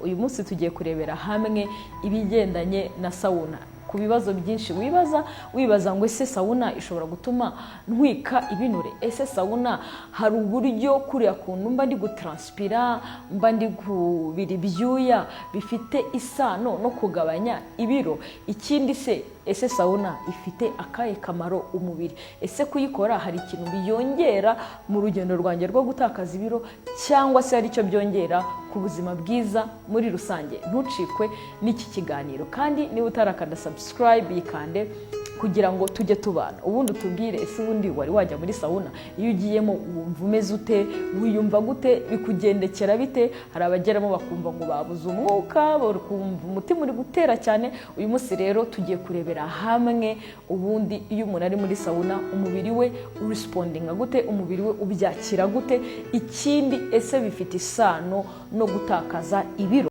uyu munsi tugiye kurebera hamwe ibigendanye na sauna. Ku bibazo byinshi wibaza ngo ese sauna ishobora gutuma ntwika ibinure, ese sauna hari uburyo kuriya kuntu mba ndi gutranspira, mba ndi kubira ibyuya bifite isano no kugabanya ibiro. Ikindi se, ese sauna ifite akahe kamaro umubiri? Ese kuyikora hari ikintu biyongera mu rugendo rwanjye rwo gutakaza ibiro, cyangwa se hari icyo byongera ku buzima bwiza muri rusange? Ntucikwe n'iki kiganiro, kandi niba utarakanda subscribe yikande kugira ngo tujye tubana. Ubundi utubwire, ese ubundi wari wajya muri sauna? Iyo ugiyemo wumva umeze ute? Wiyumva gute? Bikugendekera bite? Hari abageramo bakumva ngo babuze umwuka, bakumva umutima uri gutera cyane. Uyu munsi rero tugiye kurebera hamwe ubundi iyo umuntu ari muri sauna umubiri we urespondinga gute, umubiri we ubyakira gute. Ikindi, ese bifite isano no gutakaza ibiro?